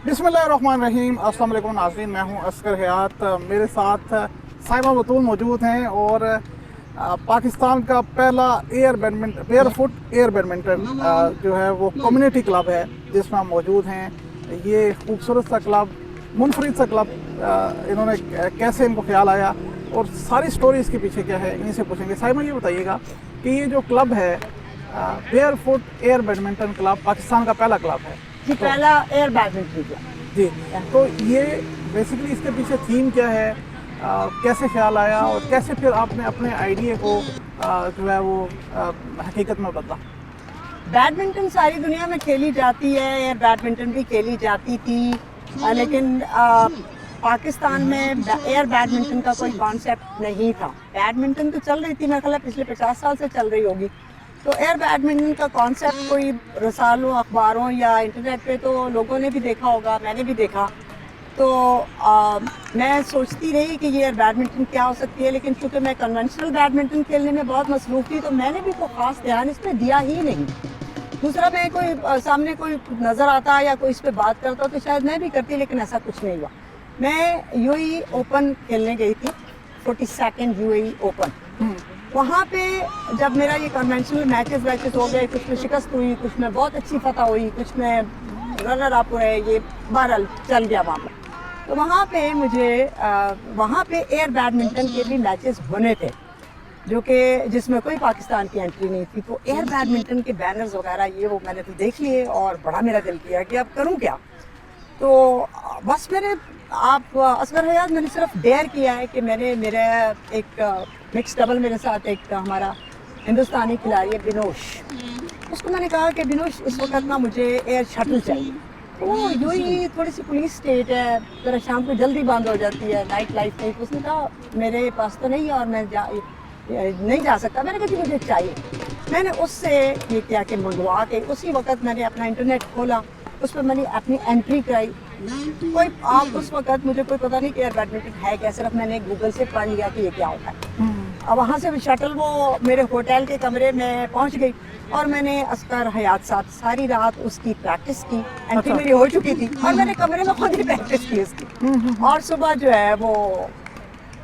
बिस्मिल्लाहिर्रहमानिर्रहीम। अस्सलाम वालेकुम नाज़रीन, मैं हूं अस्कर हयात। मेरे साथ साइमा बतूल मौजूद हैं और पाकिस्तान का पहला बेयरफुट एयर बैडमिंटन जो है वो कम्युनिटी क्लब है जिसमें हम मौजूद हैं। ये खूबसूरत सा क्लब, मुनफरिद सा क्लब, इन्होंने कैसे इनको ख्याल आया और सारी स्टोरी इसके पीछे क्या है, इन्हीं से पूछेंगे। साइमा, ये बताइएगा कि ये जो क्लब है barefoot air badminton club Pakistan का पहला क्लब है जी, पहला एयर बैडमिंटन क्लब जी, तो ये बेसिकली इसके पीछे थीम क्या है, कैसे ख्याल आया और कैसे फिर आपने अपने आइडिया को जो है वो हकीकत में बदला? बैडमिंटन सारी दुनिया में खेली जाती है, एयर बैडमिंटन भी खेली जाती थी, लेकिन पाकिस्तान में एयर बैडमिंटन का कोई कॉन्सेप्ट नहीं था। बैडमिंटन तो चल रही थी, मेरे ख्याल पिछले 50 साल से चल रही होगी। तो एयर बैडमिंटन का कॉन्सेप्ट कोई रसालों, अखबारों या इंटरनेट पे तो लोगों ने भी देखा होगा, मैंने भी देखा। तो मैं सोचती रही कि ये एयर बैडमिंटन क्या हो सकती है, लेकिन चूँकि मैं कन्वेंशनल बैडमिंटन खेलने में बहुत मसरूफ़ थी तो मैंने भी कोई ख़ास ध्यान इसमें दिया ही नहीं। दूसरा, मैं कोई सामने कोई नज़र आता या कोई इस पर बात करता तो शायद मैं भी करती, लेकिन ऐसा कुछ नहीं हुआ। मैं यूएई ओपन खेलने गई थी, 42nd यूएई ओपन। वहाँ पे जब मेरा ये कन्वेंशनल मैचेस हो गए, कुछ में शिकस्त हुई, कुछ में बहुत अच्छी फतह हुई, कुछ में रनर अप हुए, ये बहरहाल चल गया मामला। तो वहाँ पे मुझे वहाँ पे एयर बैडमिंटन के भी मैचेस होने थे जो कि जिसमें कोई पाकिस्तान की एंट्री नहीं थी। तो एयर बैडमिंटन के बैनर्स वगैरह ये वो मैंने तो देख लिए और बड़ा मेरा दिल किया कि अब करूँ क्या। तो बस आप असगर हयात, मैंने सिर्फ डेयर किया है कि मेरा एक मिक्स डबल मेरे साथ एक हमारा हिंदुस्तानी खिलाड़ी है बिनोश, उसको मैंने कहा कि बिनोश इस वक्त ना मुझे एयर शटल चाहिए। तो यूँ थोड़ी सी पुलिस स्टेट है, ज़रा शाम को जल्दी बंद हो जाती है, नाइट लाइफ नहीं। तो उसने कहा मेरे पास तो नहीं है और मैं नहीं जा सकता। मैंने कहा कि मुझे चाहिए। मैंने उससे ये किया कि मंगवा के उसी वक्त मैंने अपना इंटरनेट खोला, उस पर मैंने अपनी एंट्री कराई। उस वक्त मुझे कोई पता नहीं कि एयर बैडमिंटन है क्या, सिर्फ मैंने गूगल से पढ़ लिया कि ये क्या होता है। अब वहाँ से शटल वो मेरे होटल के कमरे में पहुँच गई और मैंने अस्कर हयात साथ सारी रात उसकी प्रैक्टिस की। एंट्री मेरी हो चुकी थी और मैंने कमरे में खुद ही प्रैक्टिस की उसकी। और सुबह जो है वो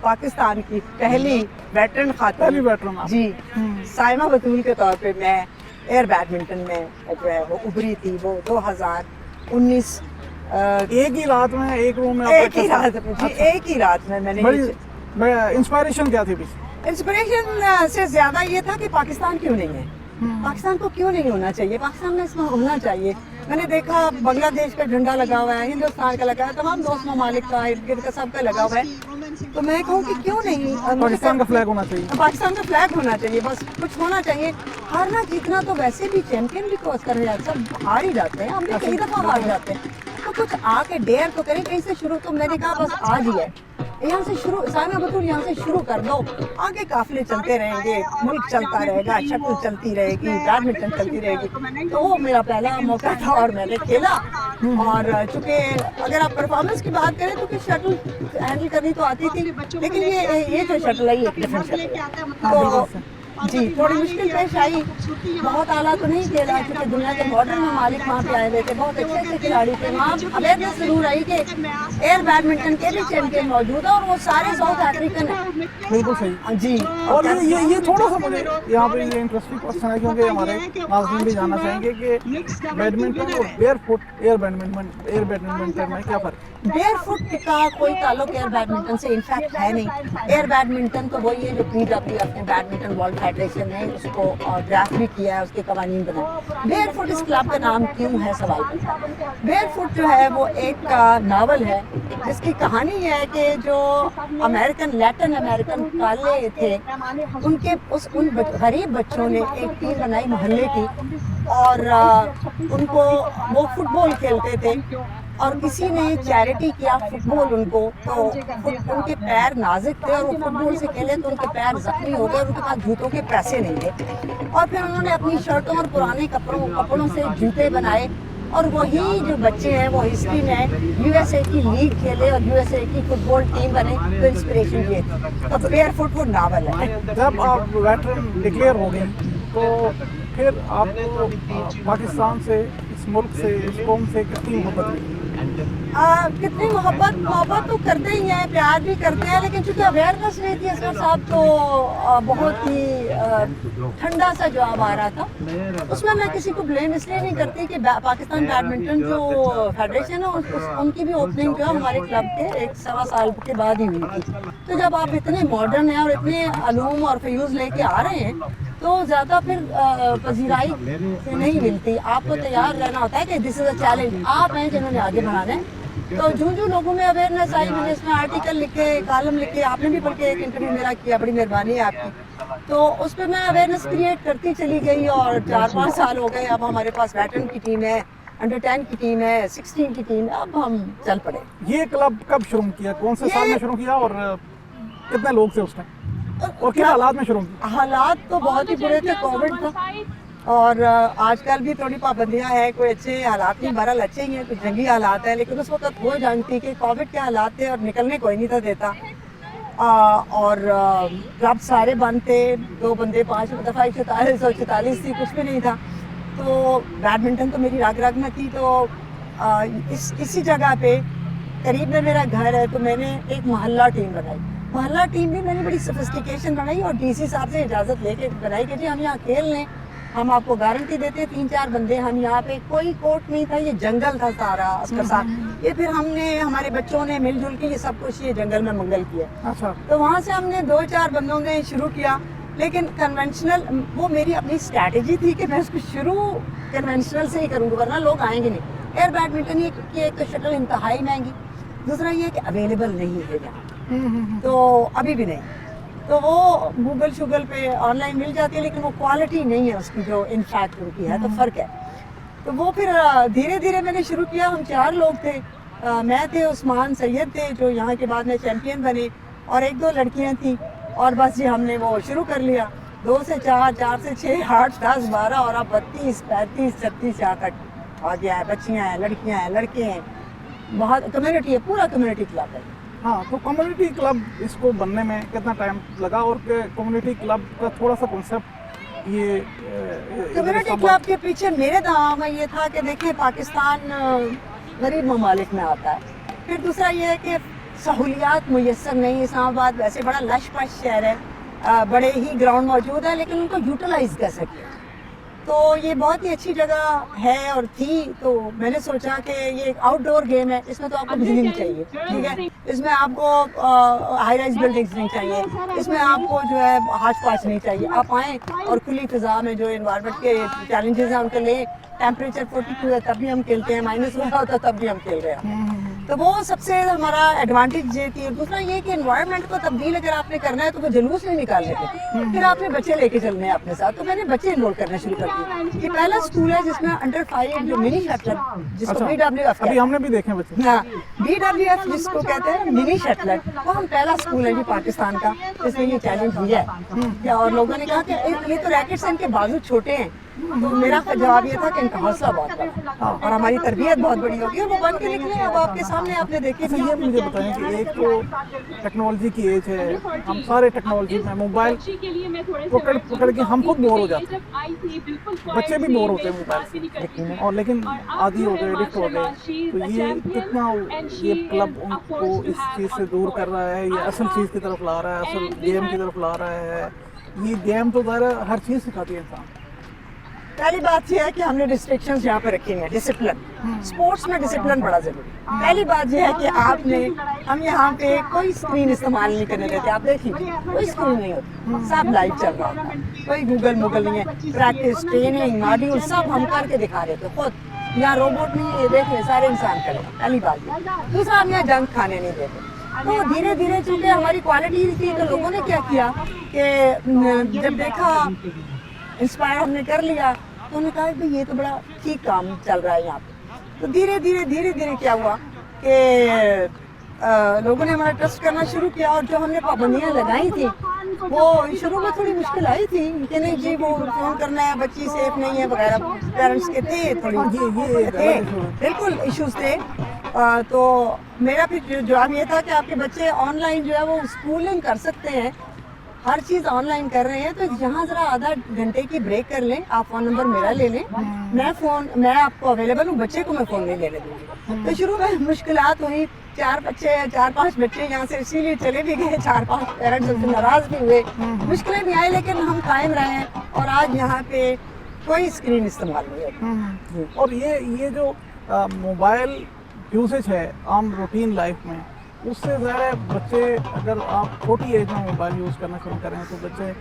पाकिस्तान की पहली वेटरन खातून जी साइमा बतूल के तौर पे मैं एयर बैडमिंटन में जो है वो उभरी थी। वो 2019 एक ही रात में, एक रूम में, एक ही रात में मैंने। इंस्पायरेशन क्या थी? इंस्पिरेशन से ज्यादा ये था कि पाकिस्तान क्यों नहीं है, पाकिस्तान को क्यों नहीं होना चाहिए, पाकिस्तान में इसमें होना चाहिए। मैंने देखा बांग्लादेश का झंडा लगा हुआ है, हिंदुस्तान का लगा है, तमाम दोस्त ममालिक का, इर्द गिर्द का सबका लगा हुआ है। तो मैं कहूँ कि क्यों नहीं पाकिस्तान का फ्लैग होना चाहिए, पाकिस्तान का फ्लैग होना चाहिए, बस कुछ होना चाहिए। हारना जीतना तो वैसे भी चैंपियन भी तो असर है, सब हार ही जाते हैं, हम भी कई दफा हार जाते हैं। तो कुछ आके डेयर तो करें कहीं से शुरू। तो मैंने कहा बस आज ही है, यहाँ से शुरू, साइमा बतूल यहाँ से शुरू कर दो, आगे काफिले चलते रहेंगे, मुल्क चलता रहेगा, शटल चलती रहेगी, बैडमिंटन चलती रहेगी। तो वो मेरा पहला मौका था और मैंने खेला। और चूंकि अगर आप परफॉर्मेंस की बात करें तो शटल हैंडल करनी तो आती थी, लेकिन ये जो शटल है ये डिफरेंट शटल है। तो जी थोड़ी मुश्किल पेश आई, बहुत आला तो नहीं खेला क्योंकि दुनिया के मॉडर्न ममालिक वहाँ पे आए हुए थे, बहुत अच्छे अच्छे खिलाड़ी थे। वहाँ अवेयरनेस जरूर आई कि एयर बैडमिंटन के भी चैंपियन मौजूद है और वो सारे साउथ अफ्रीकन हैं। बिल्कुल सही जी। और ये थोड़ा सा मुझे यहाँ पे ये इंटरेस्टिंग क्वेश्चन है क्योंकि हमारे नाज़रीन भी जानना चाहेंगे कि बैडमिंटन और बेयरफुट एयर बैडमिंटन में क्या फ़र्क है? बेयरफुट का कोई ताल्लुक एयर बैडमिंटन से इनफैक्ट है नहीं। एयर बैडमिंटन तो वही है जो PWF ने बैडमिंटन वर्ल्ड फेडरेशन ने उसको ड्राफ्ट भी किया है, उसके कवानीन बनाए। बेयरफुट इस क्लब का नाम क्यों है सवाल बनता है। बेयरफुट जो है वो एक नावल है जिसकी कहानी ये है कि जो लैटिन अमेरिकन काले थे उन गरीब बच्चों ने एक टीम बनाई मोहल्ले की और उनको वो फुटबॉल खेलते थे और किसी ने चैरिटी किया फुटबॉल उनको, तो उनके पैर नाजुक थे और वो फुटबॉल से खेले तो उनके पैर जख्मी हो गए, उनके पास जूतों के पैसे नहीं थे। और फिर उन्होंने अपनी शर्टों और पुराने कपड़ों से जूते बनाए और वही जो बच्चे हैं वो हिस्ट्री में USA की लीग खेले और USA की फुटबॉल टीम बने। तो इंस्पिरेशन ये तो बेयरफुट वो नावल है। जब आप वेटरन डिक्लेयर हो गए तो फिर आपको पाकिस्तान से, इस मुल्क से, इस कौम से कितनी मोहब्बत हुई? कितनी मोहब्बत तो करते ही हैं, प्यार भी करते हैं, लेकिन चूंकि अवेयरनेस नहीं थी असगर साहब तो बहुत ही ठंडा सा जवाब आ रहा था। उसमें मैं किसी को ब्लेम इसलिए नहीं करती कि पाकिस्तान बैडमिंटन जो फेडरेशन है उनकी भी ओपनिंग जो है हमारे क्लब के 1-1.25 साल के बाद ही हुई थी। तो जब आप इतने मॉडर्न हैं और इतने अलूम और फ्यूज़ लेके आ रहे हैं तो ज़्यादा फिर पजीराई नहीं मिलती। आपको तैयार रहना होता है कि दिस इज़ अ चैलेंज, आप हैं जिन्होंने आगे बढ़ाना है। तो जो लोगों में अवेयरनेस आई, मैंने इसमें आर्टिकल लिखे, कॉलम लिखे, आपने भी पढ़ के एक इंटरव्यू मेरा किया, बड़ी मेहरबानी है आपकी। तो उस पर मैं अवेयरनेस क्रिएट करती चली गई और 4-5 साल हो गए। अब हमारे पास वेटरन की टीम है, अंडर 10 की टीम है, 16 की टीम है, अब हम चल पड़े। ये क्लब कब शुरू किया, कौन से साल में शुरू किया और कितने लोग थे उस टाइम और क्या हालात में शुरू किया? हालात तो बहुत ही बुरे थे, कोविड था और आजकल भी थोड़ी पाबंदियां हैं, कोई अच्छे हालात नहीं, बहरहाल अच्छे ही हैं, कुछ जंगी हालात हैं, लेकिन उस वक्त वो जानती कि कोविड के हालात थे और निकलने कोई नहीं था देता। और क्लब सारे बंद थे, 2 बंदे 5 दफ़ा 144 थी, कुछ भी नहीं था। तो बैडमिंटन तो मेरी रग में थी। तो इसी जगह पे करीब में मेरा घर है, तो मैंने एक मोहल्ला टीम बनाई। मोहल्ला टीम भी मैंने बड़ी सोफिस्टिकेशन बनाई और डीसी साहब से इजाज़त लेके बनाई कि जी हम यहाँ खेल लें, हम आपको गारंटी देते हैं 3-4 बंदे। हम यहाँ पे कोई कोर्ट नहीं था, ये जंगल था सारा असकर साहब। ये फिर हमने हमारे बच्चों ने मिलजुल के ये सब कुछ ये जंगल में मंगल किया। अच्छा। तो वहाँ से हमने 2-4 बंदों ने शुरू किया, लेकिन कन्वेंशनल वो मेरी अपनी स्ट्रैटेजी थी कि मैं उसको शुरू कन्वेंशनल से ही करूँगा, वरना लोग आएंगे नहीं। एयर बैडमिंटन ये कि एक तो शटल इंतहाई महंगी, दूसरा ये कि अवेलेबल नहीं है यहाँ, तो अभी भी नहीं। तो वो गूगल पे ऑनलाइन मिल जाती है, लेकिन वो क्वालिटी नहीं है उसकी जो इनफैक्ट उनकी है, तो फ़र्क है। तो वो फिर धीरे धीरे मैंने शुरू किया। हम 4 लोग थे, मैं थे, उस्मान सैयद थे जो यहाँ के बाद में चैम्पियन बने, और 1-2 लड़कियाँ थी, और बस जी हमने वो शुरू कर लिया। 2 से 4, 4 से 6, 8, 10, 12 और अब 32, 35, 36 यहाँ तक आ गया है। बच्चियाँ हैं, लड़कियाँ हैं, लड़के हैं, बहुत कम्युनिटी है, पूरा कम्युनिटी क्लब है। हाँ, तो कम्युनिटी क्लब इसको बनने में कितना टाइम लगा और कम्युनिटी क्लब का थोड़ा सा कॉन्सेप्ट ये कम्युनिटी क्लब के पीछे मेरे दिमाग में ये था कि देखिए पाकिस्तान गरीब ममालिक में आता है, फिर दूसरा ये है कि सहूलियात मुयसर नहीं। इस्लामाबाद वैसे बड़ा लश पश शहर है, बड़े ही ग्राउंड मौजूद है, लेकिन उनको यूटिलाइज कैसे किया। तो ये बहुत ही अच्छी जगह है और थी। तो मैंने सोचा कि ये एक आउटडोर गेम है, इसमें तो आपको बिजली नहीं चाहिए, ठीक है, इसमें आपको हाई राइज बिल्डिंग्स नहीं चाहिए, इसमें आपको जो है हाथ पाँच नहीं चाहिए। आप आएँ और खुली फिजा में जो इन्वायरमेंट के चैलेंजेस हैं उनके लिए, टेम्परेचर 42 है तब भी हम खेलते हैं, माइनस हुआ होता तब भी हम खेल रहे हैं। तो वो सबसे हमारा एडवांटेज ये थी। दूसरा ये कि एनवायरनमेंट को तब्दील अगर आपने करना है तो वो जुलूस नहीं निकालने थे, फिर आपने बच्चे लेके चलने हैं अपने साथ। तो मैंने बच्चे इन्वॉल्व करना शुरू कर दिया। ये पहला स्कूल है जिसमें अंडर 5 जो मिनी शटलर, जिसको BWF अभी हमने भी देखे बच्चे, हाँ BWF जिसको कहते हैं मिनी शटलर, वो हम पहला स्कूल है जी पाकिस्तान का जिसने ये चैलेंज दिया है। और लोगों ने कहा कि ये तो रैकेट्स हैं, इनके बाजू छोटे हैं। तो मेरा जवाब ये था कि इनका हौसला बहुत बड़ा और हमारी तरबियत बहुत बड़ी होगी, और वो बन के निकले। अब आपके सामने आपने देखे। अच्छा, ये मुझे बताएं कि एक तो टेक्नोलॉजी की एज है, हम सारे टेक्नोलॉजी में मोबाइल पकड़ के हम खुद बोर हो जाते हैं, बच्चे भी बोर होते हैं मोबाइल से, और लेकिन आदी हो गए, एडिक्ट हो गए। तो ये कितना ये क्लब उनको इस चीज़ से दूर कर रहा है, ये असल चीज़ की तरफ ला रहा है, असल गेम की तरफ ला रहा है। ये गेम तो ज़रा हर चीज़ सिखाती है इंसान। पहली बात यह है कि हमने रिस्ट्रिक्शंस यहाँ पे रखी हैं, डिसिप्लिन। स्पोर्ट्स में डिसिप्लिन बड़ा जरूरी है। पहली बात यह है कि आपने हम यहाँ पे कोई स्क्रीन इस्तेमाल नहीं करने देते। आप देखिए कोई स्क्रीन नहीं होती, सब लाइव चल रहा होता है, कोई गूगल नहीं है। प्रैक्टिस, ट्रेनिंग, मॉड्यूल सब हम करके दिखा रहे थे खुद। यहाँ रोबोट नहीं है, ये देख ले सारे इंसान करेगा, पहली बात। दूसरा हम यहाँ जंक खाने नहीं देते। तो धीरे धीरे चूँकि हमारी क्वालिटी थी, तो लोगों ने क्या किया कि जब देखा इंस्पायर हमने कर लिया, तो उन्होंने कहा कि ये तो बड़ा ठीक काम चल रहा है यहाँ पे। तो धीरे धीरे क्या हुआ कि लोगों ने हमारा ट्रस्ट करना शुरू किया। और जो हमने पाबंदियाँ लगाई थी वो शुरू में थोड़ी मुश्किल आई थी कि नहीं जी वो फ़ोन करना है, बच्ची सेफ नहीं है वगैरह, पेरेंट्स के थे थोड़ी ये बिल्कुल इश्यूज थे। तो मेरा फिर जवाब ये था कि आपके बच्चे ऑनलाइन जो है वो स्कूलिंग कर सकते हैं, ہر چیز آن لائن کر رہے ہیں, تو یہاں ذرا آدھا گھنٹے کی بریک کر لیں, آپ فون نمبر میرا لے لیں, میں آپ کو اویلیبل ہوں, بچے کو میں فون نہیں لینے دوں گی. تو شروع میں مشکلات ہوئی, 4-5 بچے یہاں سے اسی لیے چلے بھی گئے, 4-5 پیرنٹس سے ناراض بھی ہوئے, مشکلیں بھی آئی, لیکن ہم قائم رہے ہیں اور آج یہاں پہ کوئی اسکرین استعمال نہیں ہوتی. اور یہ جو موبائل یوزیج ہے عام روٹین لائف میں, اس سے ظاہر ہے بچے اگر آپ چھوٹی ایج میں موبائل یوز کرنا شروع کریں تو بچے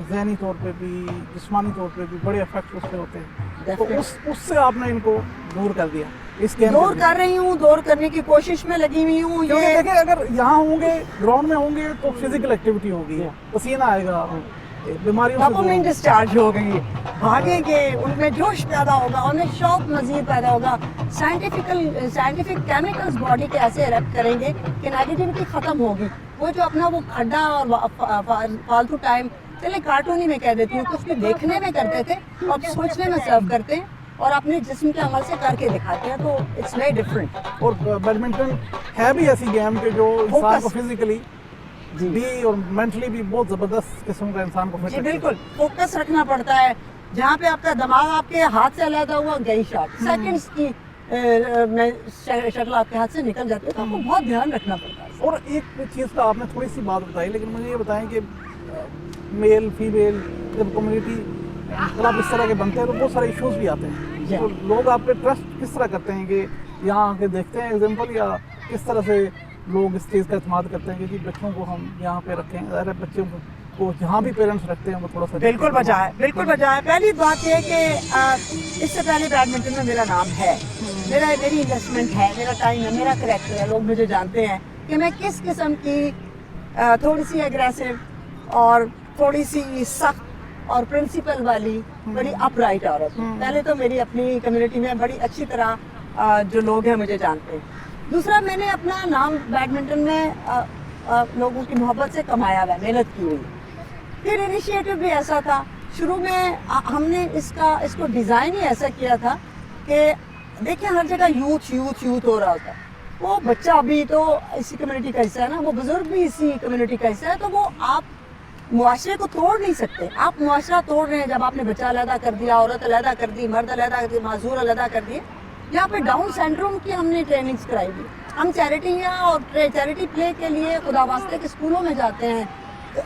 ذہنی طور پہ بھی جسمانی طور پہ بھی بڑے افیکٹ اس پہ ہوتے ہیں. تو اس سے آپ نے ان کو دور کر دیا. اس کے دور کر رہی ہوں, دور کرنے کی کوشش میں لگی ہوئی ہوں. یہ دیکھیں اگر یہاں ہوں گے گراؤنڈ میں ہوں گے تو فزیکل ایکٹیویٹی ہوگی, پسینہ آئے گا, بیماریوں سے ڈوپامین ڈسچارج ہو گئی, بھاگیں گے, ان میں جوش پیدا ہوگا, ان میں شوق مزید پیدا ہوگا, سائنٹیفک کیمیکلز باڈی کے ایسے ایکٹ کریں گے کہ نیگیٹیوٹی ختم ہوگی. وہ جو اپنا وہ کھڈا اور فالتو ٹائم, چلے کارٹون ہی میں کہہ دیتی ہوں, کچھ بھی دیکھنے میں کرتے تھے اب سوچنے میں سرو کرتے ہیں اور اپنے جسم کے عمل سے کر کے دکھاتے ہیں, تو اٹس ویری ڈفرینٹ. اور بیڈمنٹن ہے بھی ایسی گیم کہ جو انسان کو فزیکلی بھی اور مینٹلی بھی بہت زبردست قسم کا انسان کو جی بالکل فوکس رکھنا پڑتا ہے. جہاں پہ آپ کا دماغ آپ کے ہاتھ سے علیحدہ ہوا, گئی شاٹ سیکنڈز کی شٹل آپ کے ہاتھ سے نکل جاتی ہے, تو آپ کو بہت دھیان رکھنا پڑتا ہے. اور ایک چیز کا آپ نے تھوڑی سی بات بتائی, لیکن مجھے یہ بتائیں کہ میل فیمیل جب کمیونٹی کلب اس طرح کے بنتے ہیں تو بہت سارے ایشوز بھی آتے ہیں. تو لوگ آپ پہ ٹرسٹ کس طرح کرتے ہیں کہ یہاں آ کے دیکھتے ہیں ایگزامپل, یا کس طرح سے لوگ اس چیز کا اعتماد کرتے ہیں کہ جی بچوں کو ہم یہاں پہ رکھیں؟ ظاہر ہے بچوں کو جہاں بھی پیرنٹس رکھتے ہیں وہ تھوڑا سا بالکل بجائے. پہلی بات یہ کہ اس سے پہلے بیڈمنٹن میں میرا نام ہے, میری انویسٹمنٹ ہے, میرا ٹائم ہے, میرا کریکٹر ہے, لوگ مجھے جانتے ہیں کہ میں کس قسم کی تھوڑی سی اگریسو اور تھوڑی سی سخت اور پرنسپل والی بڑی اپ رائٹ عورت ہوں. پہلے تو میری اپنی کمیونٹی میں بڑی اچھی طرح جو لوگ ہیں مجھے جانتے ہیں. دوسرا, میں نے اپنا نام بیڈمنٹن میں لوگوں کی محبت سے کمایا ہوا ہے, محنت کی ہوئی. پھر انیشیٹو بھی ایسا تھا, شروع میں ہم نے اس کو ڈیزائن ہی ایسا کیا تھا کہ دیکھیں ہر جگہ یوتھ ہو رہا ہوتا ہے. وہ بچہ بھی تو اسی کمیونٹی کا حصہ ہے نا, وہ بزرگ بھی اسی کمیونٹی کا حصہ ہے, تو وہ آپ معاشرے کو توڑ نہیں سکتے. آپ معاشرہ توڑ رہے ہیں جب آپ نے بچہ علیحدہ کر دیا, عورت علیحدہ کر دی, مرد علیحدہ کر دی, معذور علیحدہ کر دیے. یہاں پہ ڈاؤن سینڈروم کی ہم نے ٹریننگز کرائی دی. ہم چیریٹیاں اور چیریٹی پلے کے لیے خدا واسطے کے اسکولوں میں جاتے ہیں,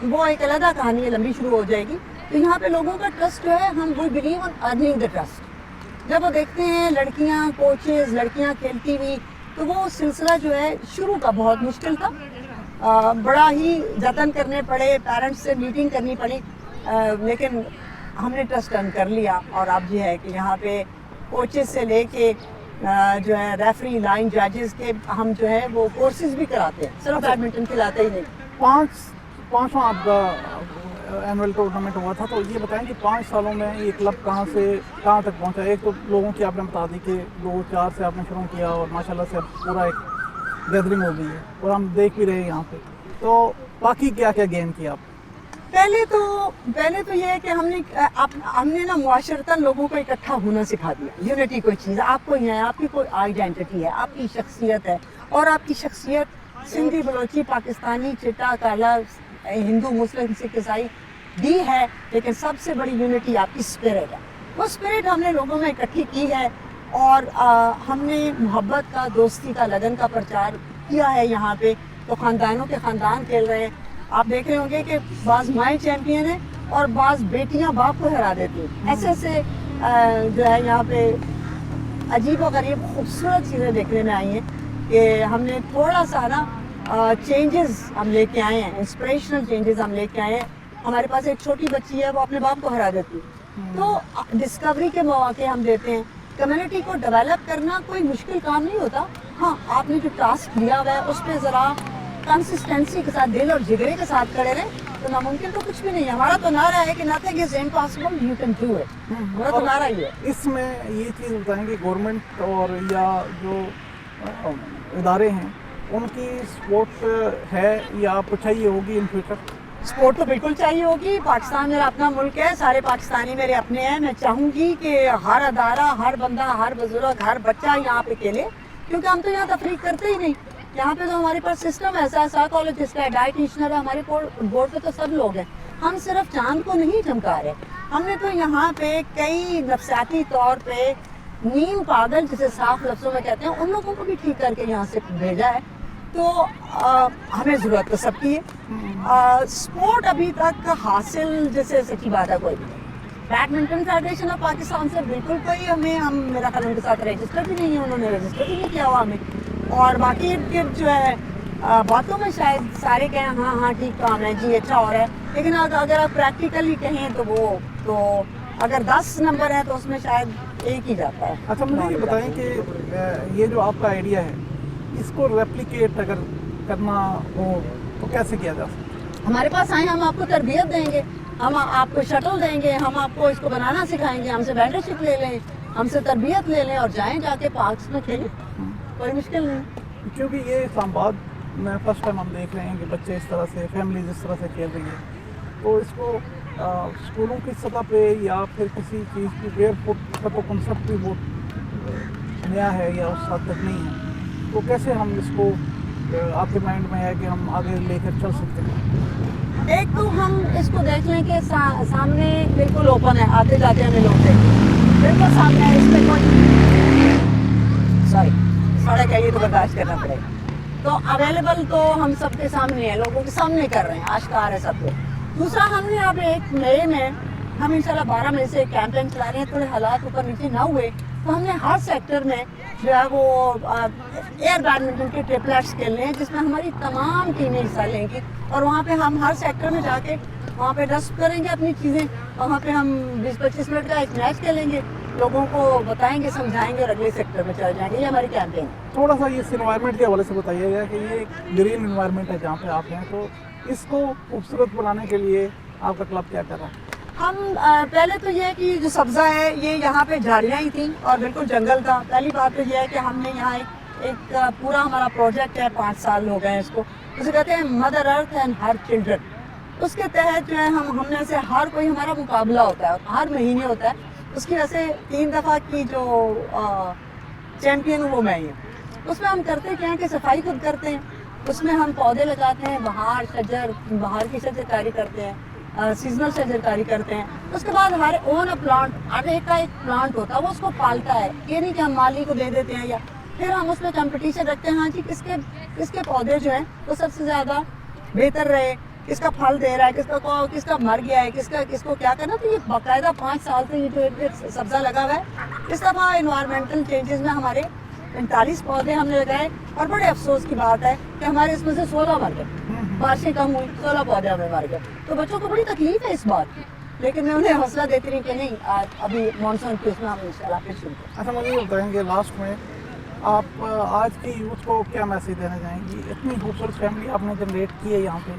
وہ ایک علیحدہ کہانی ہے, لمبی شروع ہو جائے گی. تو یہاں پہ لوگوں کا ٹرسٹ جو ہے, ہم we believe in earning the trust. جب وہ دیکھتے ہیں لڑکیاں کوچز, لڑکیاں کھیلتی ہوئی, تو وہ سلسلہ جو ہے شروع کا بہت مشکل تھا, بڑا ہی جتن کرنے پڑے, پیرنٹس سے میٹنگ کرنی پڑی, لیکن ہم نے ٹرسٹ ارن کر لیا. اور اب یہ ہے کہ یہاں پہ کوچز سے لے کے جو ہے ریفری, لائن ججز کے ہم جو ہے وہ کورسز بھی کراتے ہیں, صرف بیڈمنٹن کھلاتے ہی نہیں. پانچواں آپ کا اینول ٹورنامنٹ ہوا تھا, تو یہ بتائیں کہ 5 سالوں میں یہ کلب کہاں سے کہاں تک پہنچا؟ ایک تو لوگوں کی آپ نے بتا دی کہ 2-4 سے آپ نے شروع کیا اور ماشاءاللہ سے پورا ایک گیدرنگ ہو گئی ہے اور ہم دیکھ بھی رہے ہیں یہاں پہ. تو باقی کیا گیم کیا آپ؟ پہلے تو یہ ہے کہ ہم نے نا معاشرتاً لوگوں کو اکٹھا ہونا سکھا دیا. یونٹی کوئی چیز آپ کو ہی ہے, آپ کی کوئی آئیڈینٹی ہے, آپ کی شخصیت ہے, اور آپ کی شخصیت سندھی, بلوچی, پاکستانی, چٹا, کالا, ہندو, مسلم, سکھ, عیسائی بھی ہے, لیکن سب سے بڑی یونٹی آپ کی اسپرٹ ہے. وہ اسپرٹ ہم نے لوگوں میں اکٹھی کی ہے, اور ہم نے محبت کا, دوستی کا, لگن کا پرچار کیا ہے یہاں پہ. تو خاندانوں کے خاندان کھیل رہے ہیں. آپ دیکھ رہے ہوں گے کہ بعض مائیں چیمپئن ہیں اور بعض بیٹیاں باپ کو ہرا دیتی ہیں. ایسے جو ہے یہاں پہ عجیب و غریب خوبصورت چیزیں دیکھنے میں آئی ہیں کہ ہم نے تھوڑا سا نا چینجز ہم لے کے آئے ہیں, انسپریشنل چینجز ہم لے کے آئے ہیں. ہمارے پاس ایک چھوٹی بچی ہے, وہ اپنے باپ کو ہرا دیتی ہے. تو ڈسکوری کے مواقع ہم دیتے ہیں. کمیونٹی کو ڈیولپ کرنا کوئی مشکل کام نہیں ہوتا. ہاں, آپ نے جو ٹاسک دیا ہوا ہے اس پہ ذرا کنسسٹنسی کے ساتھ, دل اور جگرے کے ساتھ کھڑے رہیں, تو ناممکن تو کچھ بھی نہیں ہے. ہمارا تو نعرہ ہے کہ nothing is impossible, you can do it. ہمارا تو نعرہ ہی ہے. اس میں یہ چیز بتائیں کہ گورنمنٹ اور یا جو ادارے ہیں ان کی سپورٹ ہے یا آپ کو چاہیے ہوگی ان فیوچر؟ سپورٹ تو بالکل چاہیے ہوگی. پاکستان میرا اپنا ملک ہے, سارے پاکستانی میرے اپنے ہیں. میں چاہوں گی کہ ہر ادارہ, ہر بندہ, ہر بزرگ, ہر بچہ یہاں پہ کھیلے, کیونکہ ہم تو یہاں تفریح کرتے ہی نہیں. यहाँ पे तो हमारे पास सिस्टम ऐसा है, साइकोलॉजिस्ट है, डाइटिशियन है, हमारे बोर्ड पे तो सब लोग हैं। हम सिर्फ चांद को नहीं चमका रहे, हमने तो यहाँ पे कई नफसियाती तौर पे नीम पागल जिसे साफ लफ्जों में कहते हैं, उन लोगों को भी ठीक करके यहाँ से भेजा है। तो हमें ज़रूरत तो सबकी है। स्पोर्ट अभी तक हासिल जैसे सच्ची बात है कोई भी नहीं। बैडमिंटन फेडरेशन ऑफ पाकिस्तान से बिल्कुल कोई हम मेरा ख्याल उनके साथ रजिस्टर भी नहीं है, उन्होंने रजिस्टर भी नहीं किया हुआ हमें। और बाकी के जो है बातों में शायद सारे कहें हाँ हाँ ठीक काम है जी, अच्छा हो रहा है, लेकिन अगर आप प्रैक्टिकली कहें तो वो तो अगर 10 नंबर है तो उसमें शायद एक ही जाता है। अच्छा, मुझे ये बताएं कि ये जो आपका आइडिया है इसको रेप्लिकेट अगर करना हो तो कैसे किया जा सकता है? हमारे पास आए, हम आपको तरबियत देंगे, हम आपको शटल देंगे, हम आपको इसको बनाना सिखाएंगे, हमसे मेंटरशिप ले लें, हमसे तरबियत ले लें और जाएं जाके पार्क्स में खेलें, कोई मुश्किल नहीं। क्योंकि ये इस्लामाबाद में फर्स्ट टाइम हम देख रहे हैं कि बच्चे इस तरह से, फैमिलीज इस तरह से खेल रही है, तो इसको स्कूलों की सतह पे या फिर किसी चीज़ की बेयरफुट का तो कंसेप्ट भी बहुत नया है या उस हद तक नहीं है, तो कैसे हम इसको आपके माइंड में है कि हम आगे लेकर चल सकते हैं? एक तो हम इसको देख लें कि सामने बिल्कुल ओपन है, आते जाते हमें लोग देखें, बिल्कुल सामने है, इसमें कोई सॉरी सड़क है, ये तो बर्दाश्त करना पड़ेगा। तो अवेलेबल तो हम सबके सामने है, लोगों के सामने कर रहे हैं, आश्कार है सबको। दूसरा, हमने अब एक नए में हम इंशाल्लाह 12 में से कैंपेन चला रहे हैं, थोड़े हालात ऊपर नीचे ना हुए तो हमने हर सेक्टर में जो है वो एयर बैडमिंटन के ट्रिपलेट्स खेलने हैं, जिसमें हमारी तमाम टीमें हिस्सा लेंगी और वहाँ पे हम हर सेक्टर में जाके वहाँ पे डस्ट करेंगे अपनी चीज़ें, वहाँ पे हम 20-25 मिनट का एक मैच खेलेंगे, लोगों को बताएंगे, समझाएंगे और अगले सेक्टर में चले जाएंगे। ये हमारी कैंपेन है। थोड़ा सा इस इन्वायरमेंट के हवाले से बताइएगा कि ये ग्रीन इन्वायरमेंट है जहाँ पे आप हैं, तो इसको खूबसूरत बनाने के लिए आपका क्लब क्या कर रहा है? हम पहले तो ये है कि जो सब्ज़ा है ये यहाँ पे झाड़ियाँ ही थी और बिल्कुल जंगल था। पहली बात तो ये है कि हमने यहाँ एक पूरा हमारा प्रोजेक्ट है, 5 साल हो गए हैं इसको, उसे कहते हैं mother earth and her children. उसके तहत जो है हमने से हर कोई हमारा मुकाबला होता है, हर महीने होता है, उसकी वजह से 3 दफ़ा की जो चैम्पियन वो मैं ही हूँ। उसमें हम करते क्या है कि सफाई खुद करते हैं, उसमें हम पौधे लगाते हैं, बाहर की शजरकारी करते हैं, सीजनल शजरकारी करते हैं। उसके बाद हर ओन प्लांट, हर एक का एक प्लांट होता है, वो उसको पालता है, ये नहीं कि हम माली को दे देते हैं। या फिर हम उसमें कंपटीशन रखते हैं, हाँ जी किसके पौधे जो हैं वो सबसे ज़्यादा बेहतर रहे, किसका फल दे रहा है, किसका मर गया है, किसको क्या करना। तो ये बाकायदा 5 साल से ये जो सब्ज़ा लगा हुआ है। इस दफ़ा इन्वायरमेंटल चेंजेस में हमारे 45 पौधे हमने लगाए और बड़े अफसोस की बात है कि हमारे इसमें से 16 मर गए, बारिशें कम हुई, 16 पौधे हमें मर गए। तो बच्चों को बड़ी तकलीफ है इस बात की, लेकिन मैं उन्हें हौसला देती रही कि नहीं, अभी मानसून की उसमें हम इंशाल्लाह फिर शुरू करें। अच्छा, मुझे ये बताएंगे लास्ट में आप आज की यूथ को क्या मैसेज देना चाहेंगी? इतनी खूबसूरत फैमिली आपने जनरेट की है यहाँ पे,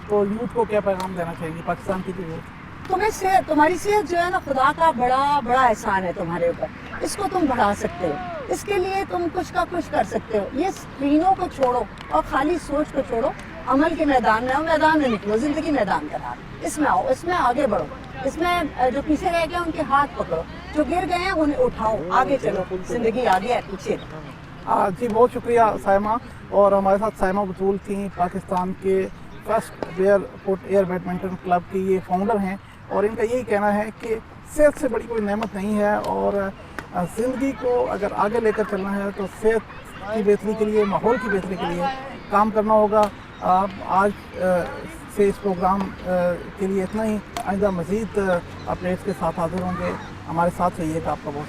तो यूथ को क्या पैगाम देना चाहेंगी, पाकिस्तान की जो यूथ? तुम्हारी सेहत जो है ना, खुदा का बड़ा एहसान है तुम्हारे ऊपर, इसको तुम बढ़ा सकते हो, इसके लिए तुम कुछ का कुछ कर सकते हो। ये स्क्रीनों को छोड़ो और खाली सोच को छोड़ो, अमल के मैदान में आओ, मैदान में निकलो, जिंदगी मैदान का नाम, इसमें आओ, इसमें आगे बढ़ो, इसमें जो पीछे रह गए उनके हाथ पकड़ो, जो गिर गए हैं उन्हें उठाओ, आगे चलो, जिंदगी आगे है, पीछे जी। बहुत शुक्रिया साइमा। और हमारे साथ साइमा बतूल थी, पाकिस्तान के first barefoot air badminton club की ये फाउंडर हैं, और इनका यही कहना है कि सेहत से बड़ी कोई नेमत नहीं है, और ज़िंदगी को अगर आगे लेकर चलना है तो सेहत की बेहतरी के लिए, माहौल की बेहतरी के लिए काम करना होगा। आज से इस प्रोग्राम के लिए इतना ही। आइंदा मज़ीद अपडेट्स के साथ हाजिर होंगे, हमारे साथ रहिएगा। आपका बहुत